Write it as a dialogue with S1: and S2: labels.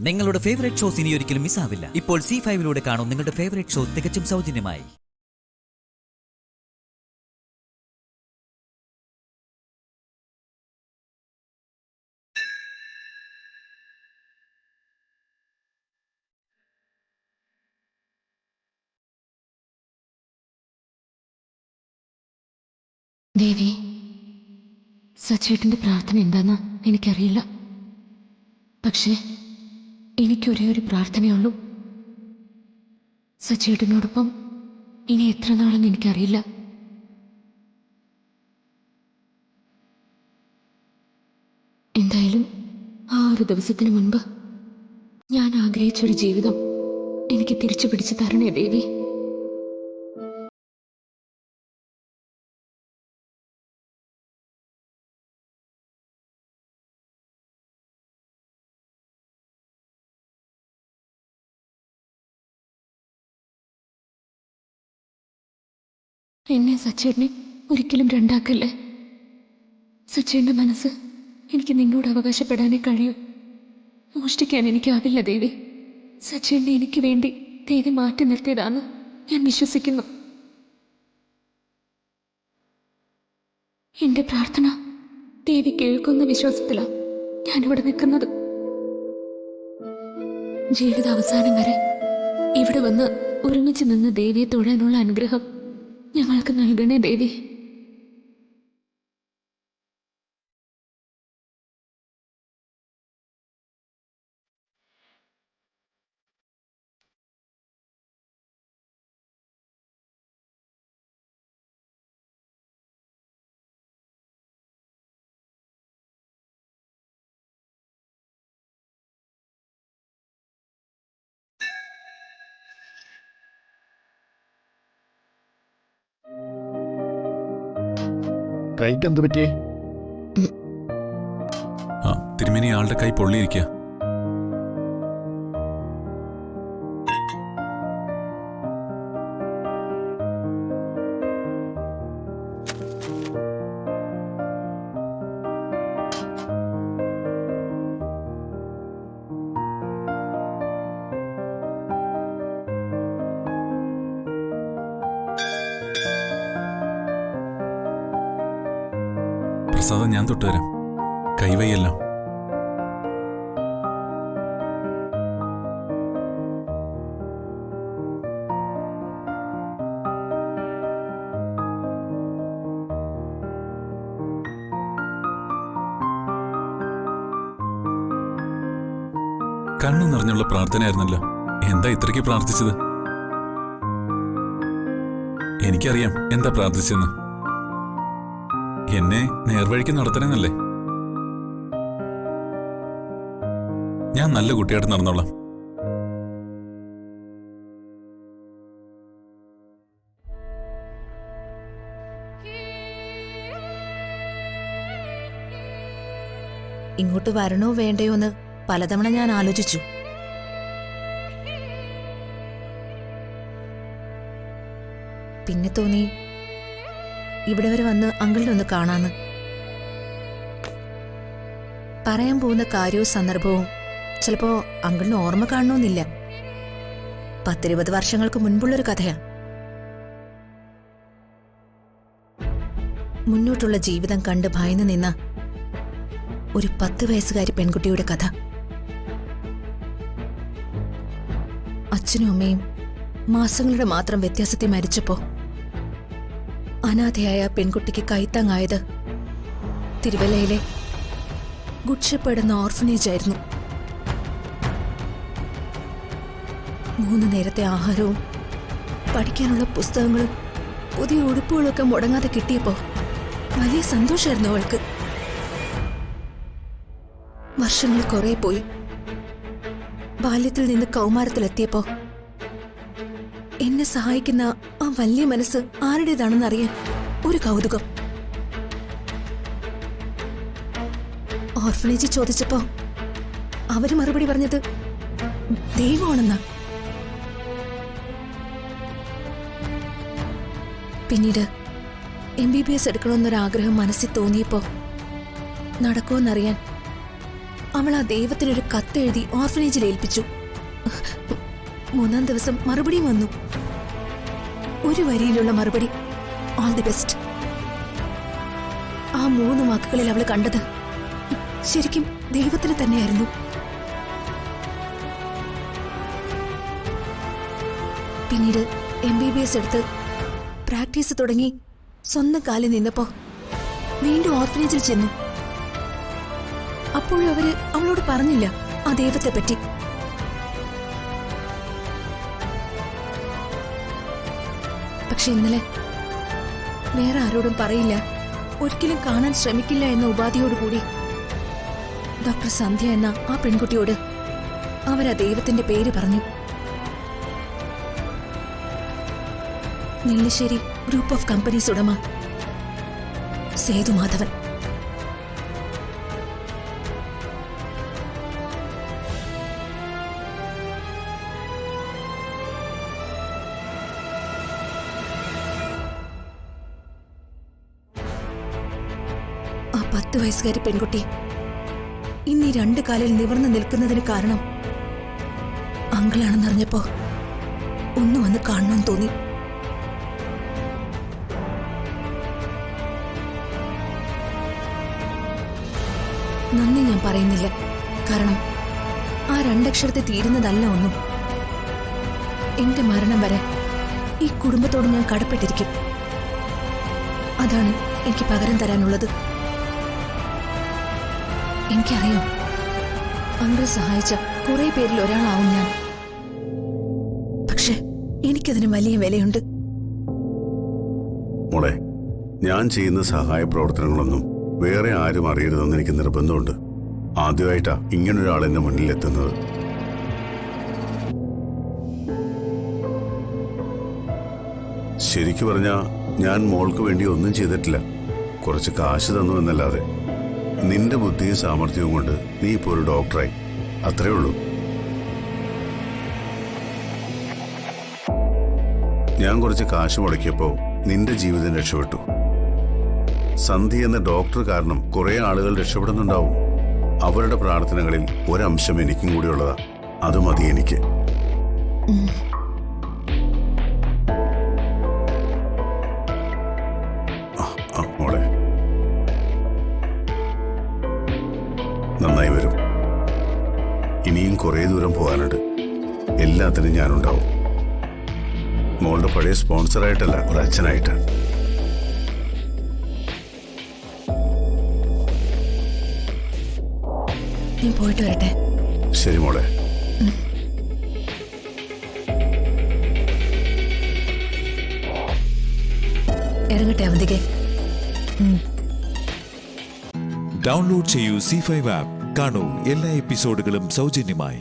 S1: നിങ്ങളുടെ favourite shows ഇനി ഒരിക്കലും മിസ്സാവില്ല. ഇപ്പോൾ C5 കാണും നിങ്ങളുടെ ഫേവറേറ്റ് ഷോ തികച്ചും സൗജന്യമായി.
S2: ദേവി, സച്ചേട്ടൻ്റെ പ്രാർത്ഥന എന്താന്ന് എനിക്കറിയില്ല. പക്ഷേ എനിക്കൊരേ ഒരു പ്രാർത്ഥനയുള്ളൂ. സച്ചേട്ടനോടൊപ്പം ഇനി എത്ര നാളെന്ന് എനിക്കറിയില്ല. എന്തായാലും ആ ഒരു ദിവസത്തിന് മുൻപ് ഞാൻ ആഗ്രഹിച്ചൊരു ജീവിതം എനിക്ക് തിരിച്ചു പിടിച്ചു തരണേ ദേവി. എന്നെ സച്ചേട്ടനെ ഒരിക്കലും രണ്ടാക്കല്ലേ. സച്ചേട്ടൻ്റെ മനസ്സ് എനിക്ക് നിന്നോട് അവകാശപ്പെടാനേ കഴിയൂ. മോഷ്ടിക്കാൻ എനിക്കാവില്ല ദേവി. സച്ചേട്ടനെ എനിക്ക് വേണ്ടി ദേവി മാറ്റി നിർത്തിയതാന്ന് ഞാൻ വിശ്വസിക്കുന്നു. എൻ്റെ പ്രാർത്ഥന ദേവി കേൾക്കുന്ന വിശ്വാസത്തിലാണ് ഞാനിവിടെ നിൽക്കുന്നത്. ജീവിത അവസാനം വരെ ഇവിടെ വന്ന് ഒരുമിച്ച് നിന്ന് ദേവിയെ തൊഴാനുള്ള അനുഗ്രഹം ഞങ്ങൾക്ക് നൽകണേ ദേവി.
S3: കൈക്ക് എന്ത് പറ്റി?
S4: തിരുമേനി ആളുടെ കൈ പൊള്ളിയിരിക്കുക. പ്രസാദം ഞാൻ തൊട്ടുവരാം. കൈവയ്യല്ലോ. കണ്ണു നിറഞ്ഞുള്ള പ്രാർത്ഥനയായിരുന്നല്ലോ. എന്താ ഇത്രയ്ക്ക് പ്രാർത്ഥിച്ചത്? എനിക്കറിയാം എന്താ പ്രാർത്ഥിച്ചെന്ന്. എന്നെ നേർവഴിക്ക് നടത്തണമെന്നല്ലേ. ഞാൻ നല്ല കുട്ടിയായിട്ട് നടന്നോളാം.
S5: ഇങ്ങോട്ട് വരണോ വേണ്ടയോ എന്ന് പലതവണ ഞാൻ ആലോചിച്ചു. പിന്നെ തോന്നി ഇവിടെ വരെ വന്ന് അങ്കിളിനെ ഒന്ന് കാണാന്ന്. പറയാൻ പോകുന്ന കാര്യവും സന്ദർഭവും ചിലപ്പോ അങ്കിളിന് ഓർമ്മ കാണണമെന്നില്ല. 10-20 വർഷങ്ങൾക്ക് മുൻപുള്ളൊരു കഥയാ. മുന്നോട്ടുള്ള ജീവിതം കണ്ട് ഭയന്ന് നിന്ന ഒരു 10 വയസ്സുകാരി പെൺകുട്ടിയുടെ കഥ. അച്ഛനും അമ്മയും മാസങ്ങളുടെ മാത്രം വ്യത്യാസത്തിൽ മരിച്ചപ്പോ അനാഥയായ പെൺകുട്ടിക്ക് കൈത്താങ്ങായത് തിരുവല്ലയിലെ ഗുഡ് ഷെപ്പേർഡ് എന്ന ഓർഫനേജ് ആയിരുന്നു. 3 നേരത്തെ ആഹാരവും പഠിക്കാനുള്ള പുസ്തകങ്ങളും പുതിയ ഉടുപ്പുകളൊക്കെ മുടങ്ങാതെ കിട്ടിയപ്പോ വലിയ സന്തോഷമായിരുന്നു അവൾക്ക്. വർഷങ്ങൾ കുറെ പോയി. ബാല്യത്തിൽ നിന്ന് കൗമാരത്തിലെത്തിയപ്പോ എന്നെ സഹായിക്കുന്ന ആ വലിയ മനസ്സ് ആരുടേതാണെന്നറിയാൻ ഒരു കൗതുകം. ഓർഫനേജ് ചോദിച്ചപ്പോ അവര് മറുപടി പറഞ്ഞത് ദൈവമാണെന്നാ. പിന്നീട് MBBS എടുക്കണമെന്നൊരാഗ്രഹം മനസ്സിൽ തോന്നിയപ്പോ നടക്കുമെന്നറിയാൻ അവൾ ആ ദൈവത്തിനൊരു കത്തെഴുതി ഓർഫനേജിൽ ഏൽപ്പിച്ചു. 3-ാം ദിവസം മറുപടിയും വന്നു. ഒരു വരിയിലുള്ള മറുപടി, ഓൾ ദി ബെസ്റ്റ്. ആ 3 വാക്കുകളിൽ അവൾ കണ്ടത് ശരിക്കും ദൈവത്തിന് തന്നെയായിരുന്നു. പിന്നീട് MBBS എടുത്ത് പ്രാക്ടീസ് തുടങ്ങി സ്വന്തം കാലിൽ നിന്നപ്പോ വീണ്ടും ഓർഫനേജിൽ ചെന്നു. അപ്പോഴും അവര് അവളോട് പറഞ്ഞില്ല ആ ദൈവത്തെ പറ്റി. പക്ഷെ ഇന്നലെ വേറെ ആരോടും പറയില്ല, ഒരിക്കലും കാണാൻ ശ്രമിക്കില്ല എന്ന ഉപാധിയോടുകൂടി ഡോക്ടർ സന്ധ്യ എന്ന ആ പെൺകുട്ടിയോട് അവരാ ദൈവത്തിന്റെ പേര് പറഞ്ഞു. നെല്ലിശ്ശേരി ഗ്രൂപ്പ് ഓഫ് കമ്പനീസ് ഉടമ സേതുമാധവൻ. ആ 10 വയസ്സുകാരി പെൺകുട്ടി ഇന്ന് ഈ 2 കാലിൽ നിവർന്നു നിൽക്കുന്നതിന് കാരണം അങ്കിളാണെന്നറിഞ്ഞപ്പോ ഒന്ന് വന്ന് കാണണമെന്ന് തോന്നി. നന്ദി ഞാൻ പറയുന്നില്ല, കാരണം ആ 2 അക്ഷരത്തെ തീരുന്നതല്ല ഒന്നും. എന്റെ മരണം വരെ ഈ കുടുംബത്തോട് ഞാൻ കടപ്പെട്ടിരിക്കും. അതാണ് എനിക്ക് പകരം തരാനുള്ളത്. എനിക്കറിയാം, അങ്കിൾ സഹായിച്ച കുറെ പേരിൽ ഒരാളാവും ഞാൻ. പക്ഷെ എനിക്കതിന് വലിയ വിലയുണ്ട്.
S6: മോളെ, ഞാൻ ചെയ്യുന്ന സഹായ പ്രവർത്തനങ്ങളൊന്നും വേറെ ആരും അറിയരുതെന്ന് എനിക്ക് നിർബന്ധമുണ്ട്. ആദ്യമായിട്ടാ ഇങ്ങനൊരാൾ എന്റെ മുന്നിൽ എത്തുന്നത്. ശരിക്കു പറഞ്ഞാ ഞാൻ മോൾക്ക് വേണ്ടി ഒന്നും ചെയ്തിട്ടില്ല. കുറച്ച് കാശ് തന്നു എന്നല്ലാതെ. നിന്റെ ബുദ്ധിയും സാമർഥ്യവും കൊണ്ട് നീ ഇപ്പോൾ ഒരു ഡോക്ടറായി, അത്രേ ഉള്ളൂ. ഞാൻ കുറച്ച് കാശ് മുടക്കിയപ്പോ നിന്റെ ജീവിതം രക്ഷപ്പെട്ടു. സന്ധി എന്ന ഡോക്ടർ കാരണം കുറെ ആളുകൾ രക്ഷപ്പെടുന്നുണ്ടാവും. അവരുടെ പ്രാർത്ഥനകളിൽ ഒരംശം എനിക്കും കൂടി ഉള്ളതാ. അത് മതി എനിക്ക്. മോളെ, നന്നായി വരും. ഇനിയും കുറെ ദൂരം പോകാനുണ്ട്. എല്ലാത്തിനും ഞാനുണ്ടാവും. മോളുടെ പഴയ സ്പോൺസറായിട്ടല്ല, ഒരു അച്ഛനായിട്ട്.
S5: ഞാൻ പോയിട്ട് വരട്ടെ.
S6: ശരി മോളെ.
S5: ഇറങ്ങട്ടെ അവന്തികെ.
S7: ഡൗൺലോഡ് ചെയ്യൂ C5 ആപ്പ്. കാണൂ എല്ലാ എപ്പിസോഡുകളും സൗജന്യമായി.